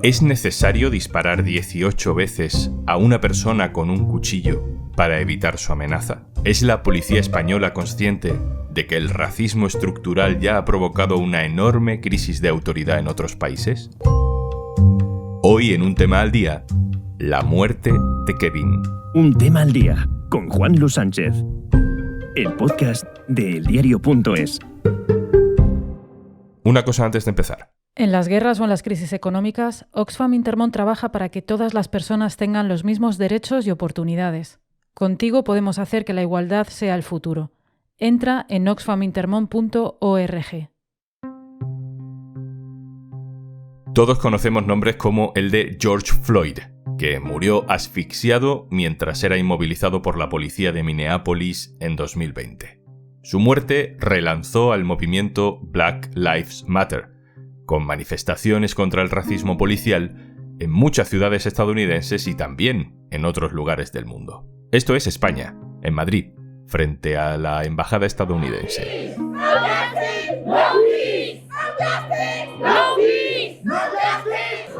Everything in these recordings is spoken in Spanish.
¿Es necesario disparar 18 veces a una persona con un cuchillo para evitar su amenaza? ¿Es la policía española consciente de que el racismo estructural ya ha provocado una enorme crisis de autoridad en otros países? Hoy en Un Tema al Día, la muerte de Kevin. Un Tema al Día, con Juan Luis Sánchez. El podcast de eldiario.es. Una cosa antes de empezar. En las guerras o en las crisis económicas, Oxfam Intermón trabaja para que todas las personas tengan los mismos derechos y oportunidades. Contigo podemos hacer que la igualdad sea el futuro. Entra en oxfamintermon.org. Todos conocemos nombres como el de George Floyd, que murió asfixiado mientras era inmovilizado por la policía de Minneapolis en 2020. Su muerte relanzó al movimiento Black Lives Matter, con manifestaciones contra el racismo policial en muchas ciudades estadounidenses y también en otros lugares del mundo. Esto es España, en Madrid, frente a la embajada estadounidense.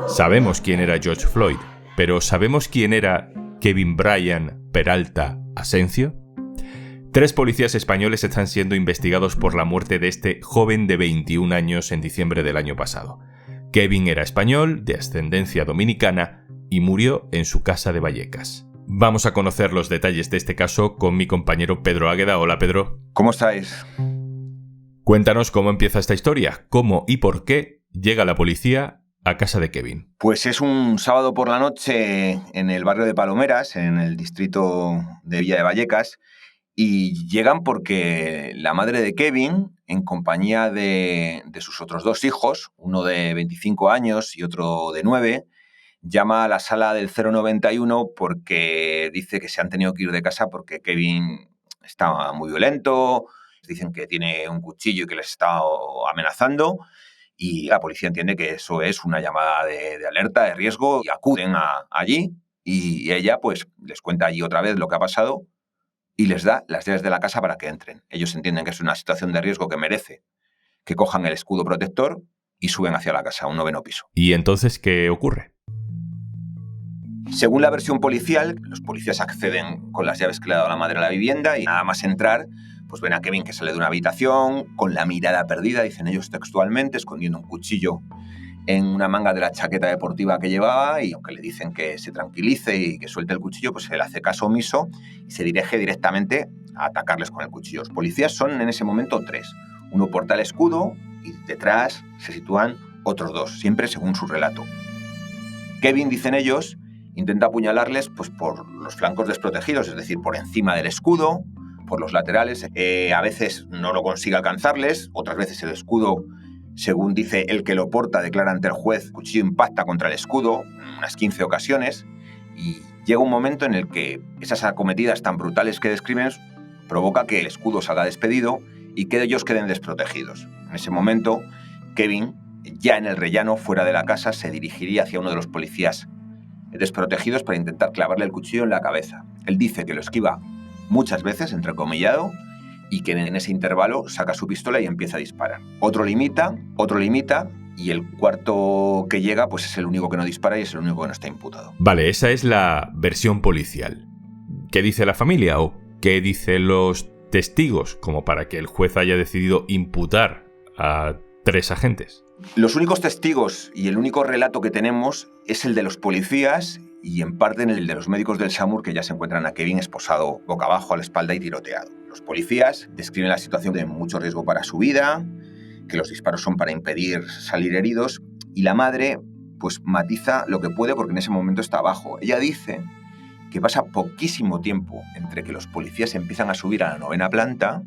Sabemos quién era George Floyd, pero ¿sabemos quién era Kevin Brian Peralta Asencio? 3 policías españoles están siendo investigados por la muerte de este joven de 21 años en diciembre del año pasado. Kevin era español, de ascendencia dominicana, y murió en su casa de Vallecas. Vamos a conocer los detalles de este caso con mi compañero Pedro Águeda. Hola, Pedro. ¿Cómo estáis? Cuéntanos cómo empieza esta historia, cómo y por qué llega la policía a casa de Kevin. Pues es un sábado por la noche en el barrio de Palomeras, en el distrito de Villa de Vallecas, y llegan porque la madre de Kevin, en compañía de sus otros 2 hijos, uno de 25 años y otro de 9, llama a la sala del 091 porque dice que se han tenido que ir de casa porque Kevin está muy violento, dicen que tiene un cuchillo y que les está amenazando, y la policía entiende que eso es una llamada de alerta, de riesgo, y acuden allí, y ella pues les cuenta allí otra vez lo que ha pasado y les da las llaves de la casa para que entren. Ellos entienden que es una situación de riesgo que merece que cojan el escudo protector y suben hacia la casa, a un 9º piso. ¿Y entonces qué ocurre? Según la versión policial, los policías acceden con las llaves que le ha dado la madre a la vivienda y nada más entrar, pues ven a Kevin que sale de una habitación con la mirada perdida, dicen ellos textualmente, escondiendo un cuchillo en una manga de la chaqueta deportiva que llevaba, y aunque le dicen que se tranquilice y que suelte el cuchillo, pues él hace caso omiso y se dirige directamente a atacarles con el cuchillo. Los policías son en ese momento 3. Uno porta el escudo y detrás se sitúan otros 2, siempre según su relato. Kevin, dicen ellos, intenta apuñalarles pues por los flancos desprotegidos, es decir, por encima del escudo, por los laterales. A veces no lo consigue alcanzarles, otras veces el escudo, según dice el que lo porta, declara ante el juez, el cuchillo impacta contra el escudo en unas 15 ocasiones, y llega un momento en el que esas acometidas tan brutales que describen provoca que el escudo salga despedido y que ellos queden desprotegidos. En ese momento, Kevin, ya en el rellano, fuera de la casa, se dirigiría hacia uno de los policías desprotegidos para intentar clavarle el cuchillo en la cabeza. Él dice que lo esquiva muchas veces, entrecomillado, y que en ese intervalo saca su pistola y empieza a disparar. Otro limita, y el cuarto que llega pues es el único que no dispara y es el único que no está imputado. Vale, esa es la versión policial. ¿Qué dice la familia o qué dicen los testigos como para que el juez haya decidido imputar a 3 agentes? Los únicos testigos y el único relato que tenemos es el de los policías y en parte el de los médicos del SAMUR, que ya se encuentran a Kevin esposado boca abajo a la espalda y tiroteado. Los policías describen la situación de mucho riesgo para su vida, que los disparos son para impedir salir heridos, y la madre pues matiza lo que puede porque en ese momento está abajo. Ella dice que pasa poquísimo tiempo entre que los policías empiezan a subir a la 9ª planta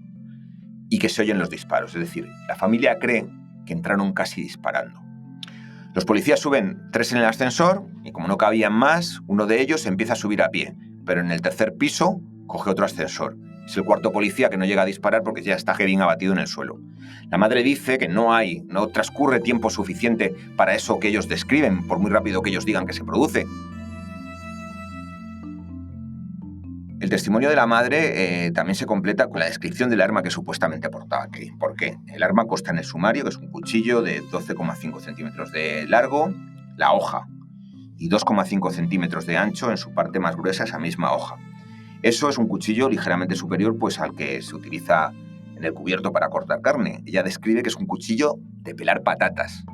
y que se oyen los disparos. Es decir, la familia cree que entraron casi disparando. Los policías suben 3 en el ascensor y como no cabían más, uno de ellos empieza a subir a pie, pero en el 3er piso coge otro ascensor. Es el 4º policía que no llega a disparar porque ya está Kevin abatido en el suelo. La madre dice que no transcurre tiempo suficiente para eso que ellos describen, por muy rápido que ellos digan que se produce. El testimonio de la madre también se completa con la descripción del arma que supuestamente portaba Kevin. ¿Por qué? El arma consta en el sumario, que es un cuchillo de 12,5 centímetros de largo, la hoja, y 2,5 centímetros de ancho en su parte más gruesa esa misma hoja. Eso es un cuchillo ligeramente superior pues, al que se utiliza en el cubierto para cortar carne. Ella describe que es un cuchillo de pelar patatas.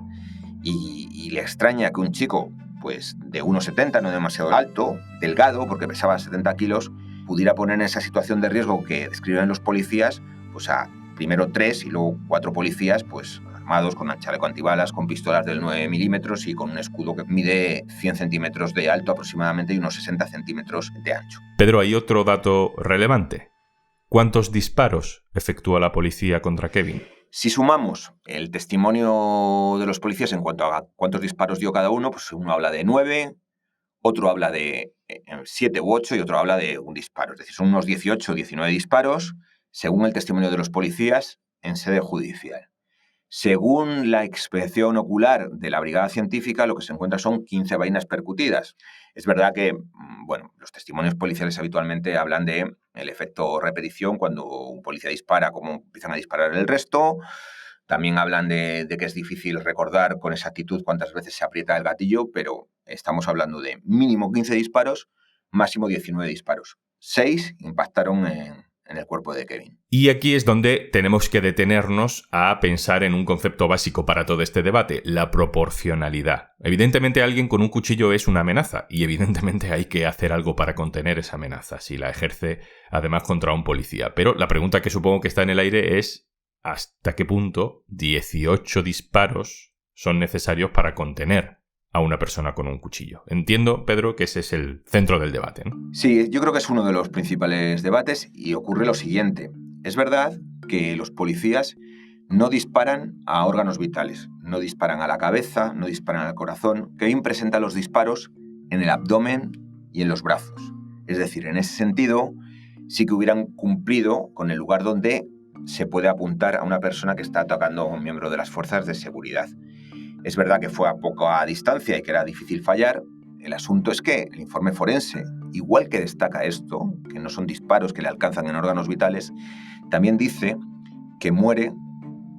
Y le extraña que un chico pues, de 1,70, no demasiado alto, delgado, porque pesaba 70 kilos, pudiera poner en esa situación de riesgo que describen los policías pues, a primero 3 y luego 4 policías pues, armados con un chaleco antibalas, con pistolas del 9 milímetros y con un escudo que mide 100 centímetros de alto aproximadamente y unos 60 centímetros de ancho. Pedro, hay otro dato relevante. ¿Cuántos disparos efectúa la policía contra Kevin? Si sumamos el testimonio de los policías en cuanto a cuántos disparos dio cada uno, pues uno habla de 9, otro habla de 7 u 8 y otro habla de un disparo. Es decir, son unos 18 o 19 disparos, según el testimonio de los policías, en sede judicial. Según la inspección ocular de la brigada científica, lo que se encuentra son 15 vainas percutidas. Es verdad que los testimonios policiales habitualmente hablan de el efecto repetición cuando un policía dispara, cómo empiezan a disparar el resto. También hablan de que es difícil recordar con exactitud cuántas veces se aprieta el gatillo, pero estamos hablando de mínimo 15 disparos, máximo 19 disparos. 6 impactaron en el cuerpo de Kevin. Y aquí es donde tenemos que detenernos a pensar en un concepto básico para todo este debate, la proporcionalidad. Evidentemente alguien con un cuchillo es una amenaza y evidentemente hay que hacer algo para contener esa amenaza si la ejerce además contra un policía. Pero la pregunta que supongo que está en el aire es ¿hasta qué punto 18 disparos son necesarios para contener a una persona con un cuchillo? Entiendo, Pedro, que ese es el centro del debate, ¿no? Sí, yo creo que es uno de los principales debates y ocurre lo siguiente. Es verdad que los policías no disparan a órganos vitales, no disparan a la cabeza, no disparan al corazón. Kevin presenta los disparos en el abdomen y en los brazos. Es decir, en ese sentido, sí que hubieran cumplido con el lugar donde se puede apuntar a una persona que está atacando a un miembro de las fuerzas de seguridad. Es verdad que fue a poca distancia y que era difícil fallar. El asunto es que el informe forense, igual que destaca esto, que no son disparos que le alcanzan en órganos vitales, también dice que muere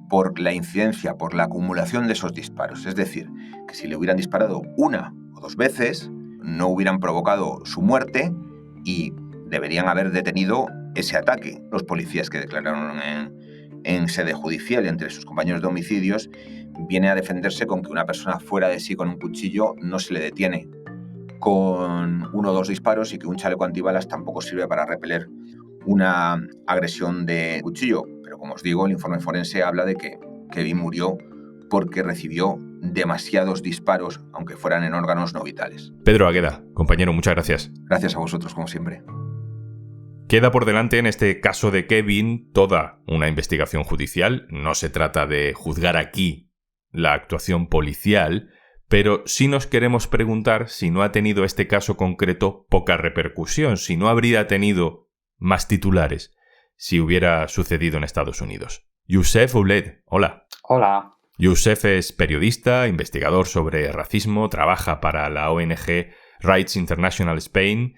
por la incidencia, por la acumulación de esos disparos. Es decir, que si le hubieran disparado 1 o 2 veces, no hubieran provocado su muerte y deberían haber detenido ese ataque. Los policías que declararon en sede judicial entre sus compañeros de homicidios viene a defenderse con que una persona fuera de sí con un cuchillo no se le detiene con 1 o 2 disparos y que un chaleco antibalas tampoco sirve para repeler una agresión de cuchillo. Pero como os digo, el informe forense habla de que Kevin murió porque recibió demasiados disparos, aunque fueran en órganos no vitales. Pedro Agueda, compañero, muchas gracias. Gracias a vosotros, como siempre. Queda por delante en este caso de Kevin toda una investigación judicial. No se trata de juzgar aquí la actuación policial, pero sí nos queremos preguntar si no ha tenido este caso concreto poca repercusión, si no habría tenido más titulares si hubiera sucedido en Estados Unidos. Youssef Ouled, hola. Hola. Youssef es periodista, investigador sobre racismo, trabaja para la ONG Rights International Spain.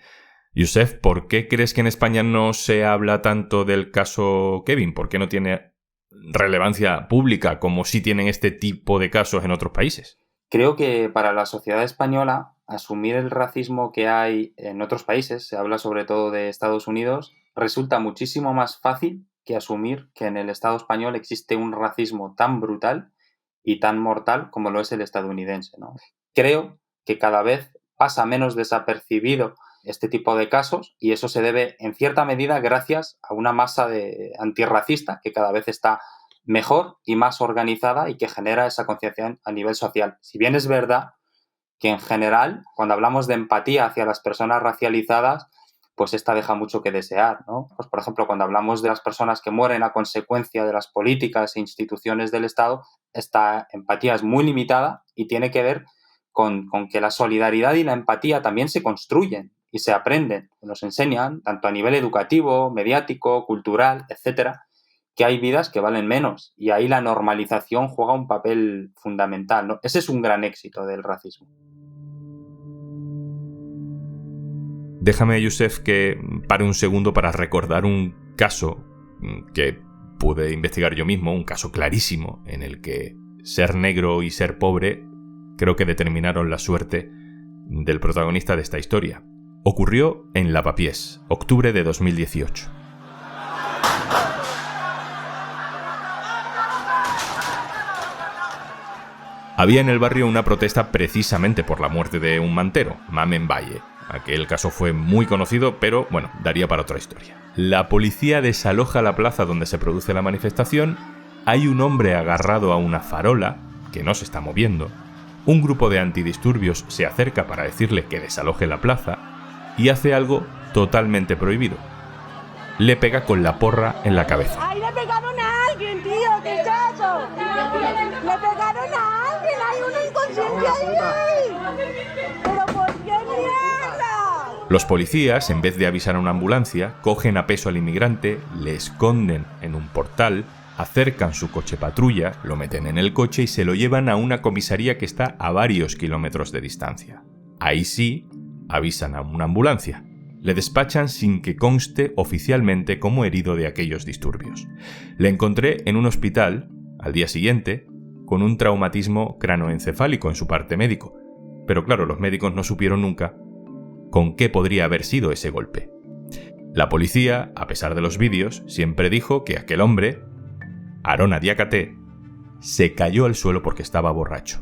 Youssef, ¿por qué crees que en España no se habla tanto del caso Kevin? ¿Por qué no tiene relevancia pública como sí tienen este tipo de casos en otros países? Creo que para la sociedad española asumir el racismo que hay en otros países, se habla sobre todo de Estados Unidos, resulta muchísimo más fácil que asumir que en el Estado español existe un racismo tan brutal y tan mortal como lo es el estadounidense, ¿no? Creo que cada vez pasa menos desapercibido este tipo de casos y eso se debe en cierta medida gracias a una masa antirracista que cada vez está mejor y más organizada y que genera esa conciencia a nivel social. Si bien es verdad que en general, cuando hablamos de empatía hacia las personas racializadas, pues esta deja mucho que desear, ¿no? Pues por ejemplo, cuando hablamos de las personas que mueren a consecuencia de las políticas e instituciones del Estado, esta empatía es muy limitada y tiene que ver con que la solidaridad y la empatía también se construyen y se aprenden, nos enseñan, tanto a nivel educativo, mediático, cultural, etcétera, que hay vidas que valen menos y ahí la normalización juega un papel fundamental, ¿no? Ese es un gran éxito del racismo. Déjame, Youssef, que pare un segundo para recordar un caso que pude investigar yo mismo, un caso clarísimo en el que ser negro y ser pobre creo que determinaron la suerte del protagonista de esta historia. Ocurrió en Lavapiés, octubre de 2018. Había en el barrio una protesta precisamente por la muerte de un mantero, Mamen Valle. Aquel caso fue muy conocido, pero bueno, daría para otra historia. La policía desaloja la plaza donde se produce la manifestación, hay un hombre agarrado a una farola, que no se está moviendo, un grupo de antidisturbios se acerca para decirle que desaloje la plaza y hace algo totalmente prohibido. Le pega con la porra en la cabeza. ¡Ay, le pegaron a alguien, tío! ¿Qué es eso? ¡Le pegaron a alguien! ¡Hay uno inconsciente ahí! ¿Pero por qué mierda? Los policías, en vez de avisar a una ambulancia, cogen a peso al inmigrante, le esconden en un portal, acercan su coche patrulla, lo meten en el coche y se lo llevan a una comisaría que está a varios kilómetros de distancia. Ahí sí, avisan a una ambulancia. Le despachan sin que conste oficialmente como herido de aquellos disturbios. Le encontré en un hospital, al día siguiente, con un traumatismo cranoencefálico en su parte médico. Pero claro, los médicos no supieron nunca con qué podría haber sido ese golpe. La policía, a pesar de los vídeos, siempre dijo que aquel hombre, Arona Diakate, se cayó al suelo porque estaba borracho.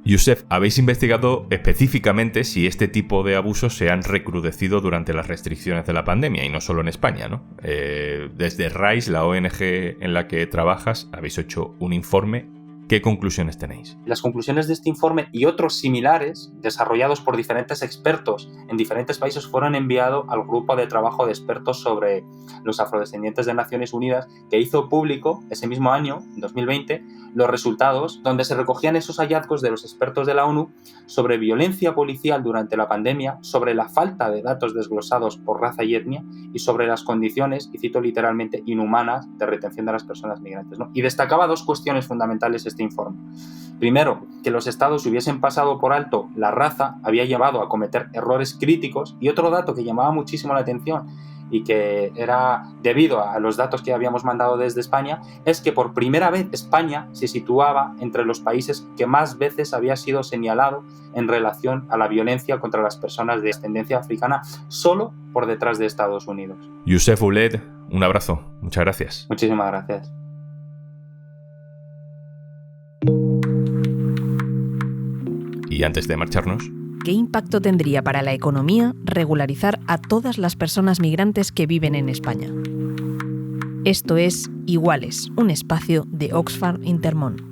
Youssef, habéis investigado específicamente si este tipo de abusos se han recrudecido durante las restricciones de la pandemia, y no solo en España, ¿no? Desde RISE, la ONG en la que trabajas, habéis hecho un informe. ¿Qué conclusiones tenéis? Las conclusiones de este informe y otros similares, desarrollados por diferentes expertos en diferentes países, fueron enviados al grupo de trabajo de expertos sobre los afrodescendientes de Naciones Unidas, que hizo público ese mismo año, en 2020, los resultados donde se recogían esos hallazgos de los expertos de la ONU sobre violencia policial durante la pandemia, sobre la falta de datos desglosados por raza y etnia y sobre las condiciones, y cito literalmente, inhumanas de retención de las personas migrantes, ¿no? Y destacaba dos cuestiones fundamentales este informe. Primero, que los estados, si hubiesen pasado por alto la raza, había llevado a cometer errores críticos, y otro dato que llamaba muchísimo la atención y que era debido a los datos que habíamos mandado desde España, es que por primera vez España se situaba entre los países que más veces había sido señalado en relación a la violencia contra las personas de ascendencia africana, solo por detrás de Estados Unidos. Youssef Ouled, un abrazo. Muchas gracias. Muchísimas gracias. Y antes de marcharnos, ¿qué impacto tendría para la economía regularizar a todas las personas migrantes que viven en España? Esto es Iguales, un espacio de Oxfam Intermón.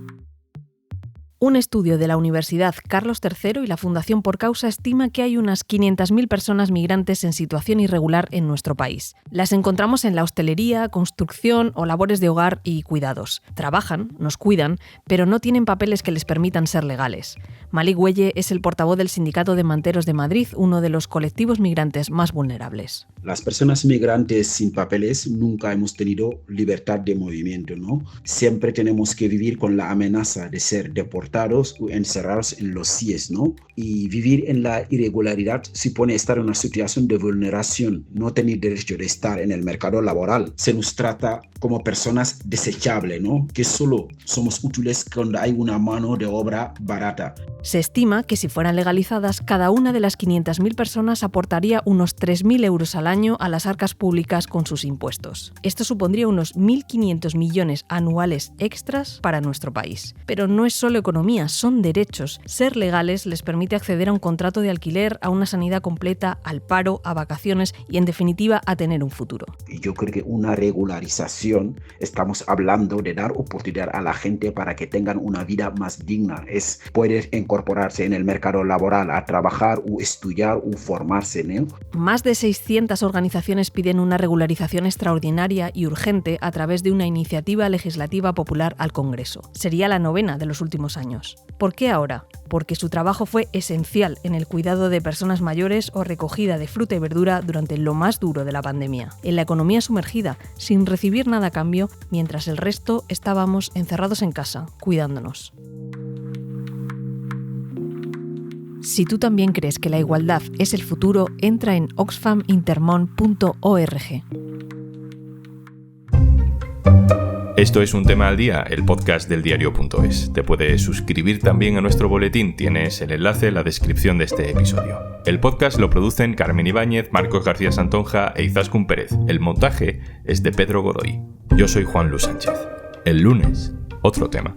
Un estudio de la Universidad Carlos III y la Fundación Por Causa estima que hay unas 500.000 personas migrantes en situación irregular en nuestro país. Las encontramos en la hostelería, construcción o labores de hogar y cuidados. Trabajan, nos cuidan, pero no tienen papeles que les permitan ser legales. Malik Welle es el portavoz del Sindicato de Manteros de Madrid, uno de los colectivos migrantes más vulnerables. Las personas migrantes sin papeles nunca hemos tenido libertad de movimiento, ¿no? Siempre tenemos que vivir con la amenaza de ser deportados o encerrados en los CIES, ¿no? Y vivir en la irregularidad supone estar en una situación de vulneración, no tener derecho de estar en el mercado laboral. Se nos trata como personas desechables, ¿no? Que solo somos útiles cuando hay una mano de obra barata. Se estima que si fueran legalizadas, cada una de las 500.000 personas aportaría unos 3.000 euros al año a las arcas públicas con sus impuestos. Esto supondría unos 1.500 millones anuales extras para nuestro país. Pero no es solo economía, son derechos. Ser legales les permite acceder a un contrato de alquiler, a una sanidad completa, al paro, a vacaciones y, en definitiva, a tener un futuro. Yo creo que una regularización, estamos hablando de dar oportunidad a la gente para que tengan una vida más digna. Es poder incorporarse en el mercado laboral, a trabajar o estudiar o formarse, ¿no? Más de 600 organizaciones piden una regularización extraordinaria y urgente a través de una iniciativa legislativa popular al Congreso. Sería la 9ª de los últimos años. ¿Por qué ahora? Porque su trabajo fue esencial en el cuidado de personas mayores o recogida de fruta y verdura durante lo más duro de la pandemia. En la economía sumergida, sin recibir nada a cambio, mientras el resto estábamos encerrados en casa, cuidándonos. Si tú también crees que la igualdad es el futuro, entra en oxfamintermon.org. Esto es Un Tema al Día, el podcast del diario.es. Te puedes suscribir también a nuestro boletín, tienes el enlace en la descripción de este episodio. El podcast lo producen Carmen Ibáñez, Marcos García Santonja e Izaskun Pérez. El montaje es de Pedro Godoy. Yo soy Juan Luis Sánchez. El lunes, otro tema.